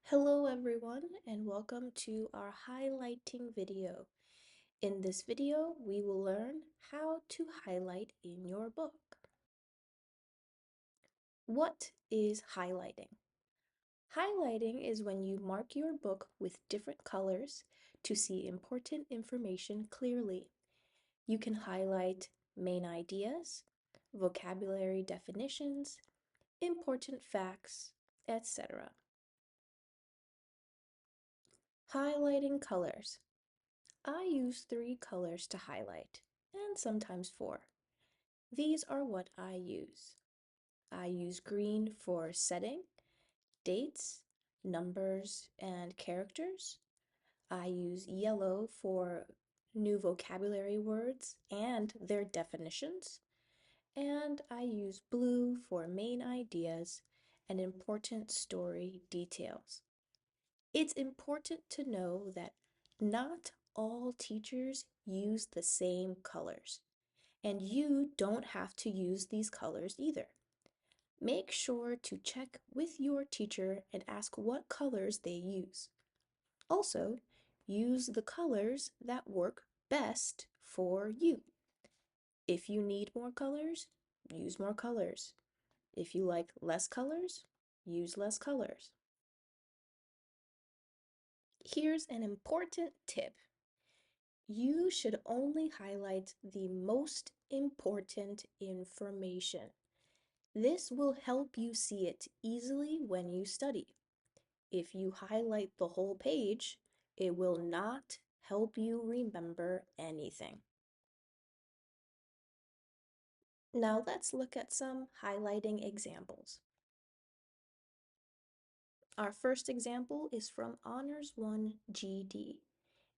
Hello everyone and welcome to our highlighting video. In this video, we will learn how to highlight in your book. What is highlighting? Highlighting is when you mark your book with different colors to see important information clearly. You can highlight main ideas, vocabulary definitions, important facts, etc. Highlighting colors. I use 3 colors to highlight, and sometimes 4. These are what I use. I use green for setting, dates, numbers, and characters. I use yellow for new vocabulary words and their definitions. And I use blue for main ideas and important story details. It's important to know that not all teachers use the same colors, and you don't have to use these colors either. Make sure to check with your teacher and ask what colors they use. Also, use the colors that work best for you. If you need more colors, use more colors. If you like less colors, use less colors. Here's an important tip. You should only highlight the most important information. This will help you see it easily when you study. If you highlight the whole page, it will not help you remember anything. Now let's look at some highlighting examples. Our first example is from Honors 1 GD.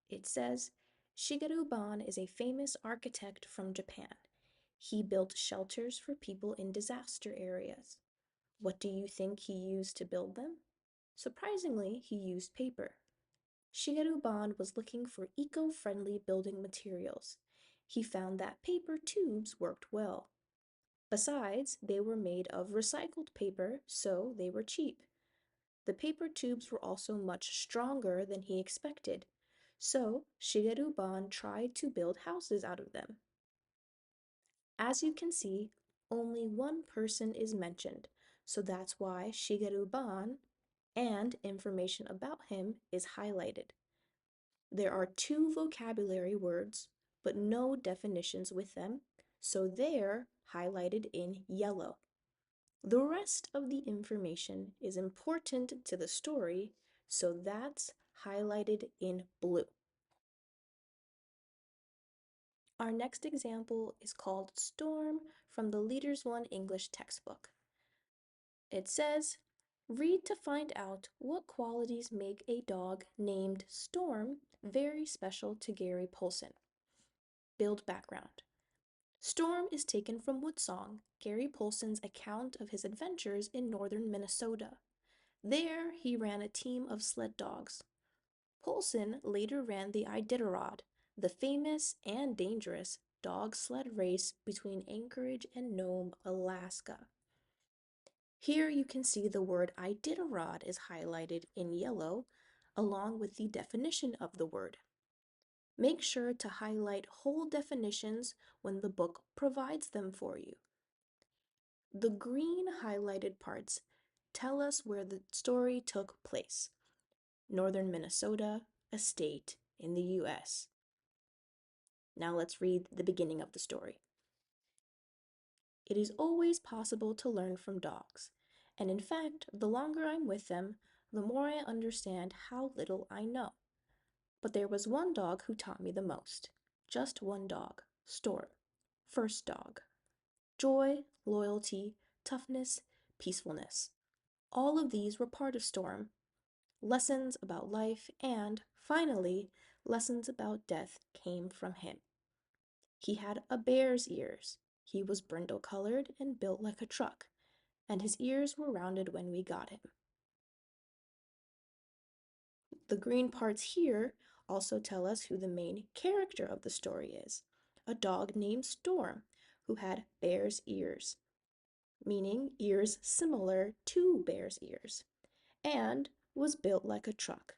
It says, Shigeru Ban is a famous architect from Japan. He built shelters for people in disaster areas. What do you think he used to build them? Surprisingly, he used paper. Shigeru Ban was looking for eco-friendly building materials. He found that paper tubes worked well. Besides, they were made of recycled paper, so they were cheap. The paper tubes were also much stronger than he expected, so Shigeru Ban tried to build houses out of them. As you can see, only one person is mentioned, so that's why Shigeru Ban and information about him is highlighted. There are 2 vocabulary words, but no definitions with them, so they're highlighted in yellow. The rest of the information is important to the story, so that's highlighted in blue. Our next example is called Storm from the Leaders 1 English textbook. It says, read to find out what qualities make a dog named Storm very special to Gary Polson. Build background. Storm is taken from Woodsong, Gary Polson's account of his adventures in northern Minnesota. There, he ran a team of sled dogs. Polson later ran the Iditarod, the famous and dangerous dog sled race between Anchorage and Nome, Alaska. Here you can see the word Iditarod is highlighted in yellow, along with the definition of the word. Make sure to highlight whole definitions when the book provides them for you. The green highlighted parts tell us where the story took place. Northern Minnesota, a state in the US. Now let's read the beginning of the story. It is always possible to learn from dogs, and in fact, the longer I'm with them, the more I understand how little I know. But there was one dog who taught me the most. Just one dog, Storm. First dog. Joy, loyalty, toughness, peacefulness. All of these were part of Storm. Lessons about life and, finally, lessons about death came from him. He had a bear's ears. He was brindle-colored and built like a truck, and his ears were rounded when we got him. The green parts here also tell us who the main character of the story is, a dog named Storm, who had bear's ears, meaning ears similar to bear's ears. And was built like a truck,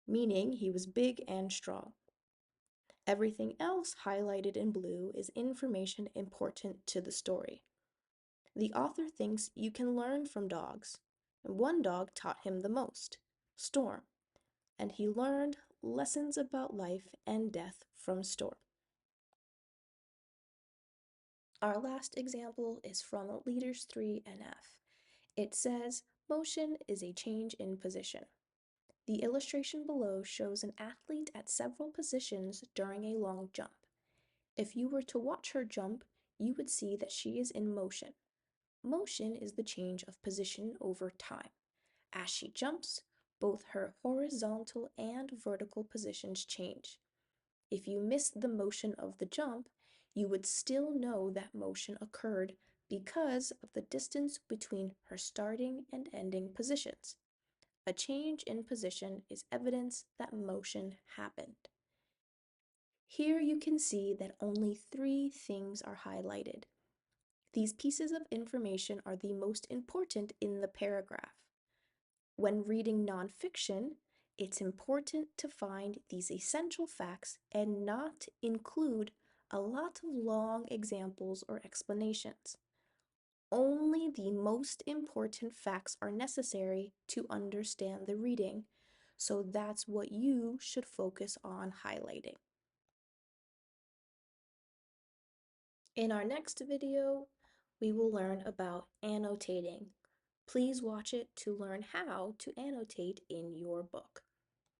meaning he was big and strong. Everything else highlighted in blue is information important to the story. The author thinks you can learn from dogs. One dog taught him the most, Storm, and he learned lessons about life and death from Storm. Our last example is from Leaders 3 and F. It says, motion is a change in position. The illustration below shows an athlete at several positions during a long jump. If you were to watch her jump, you would see that she is in motion. Motion is the change of position over time. As she jumps, both her horizontal and vertical positions change. If you missed the motion of the jump, you would still know that motion occurred because of the distance between her starting and ending positions. A change in position is evidence that motion happened. Here you can see that only 3 things are highlighted. These pieces of information are the most important in the paragraph. When reading nonfiction, it's important to find these essential facts and not include a lot of long examples or explanations. Only the most important facts are necessary to understand the reading, so that's what you should focus on highlighting. In our next video, we will learn about annotating. Please watch it to learn how to annotate in your book.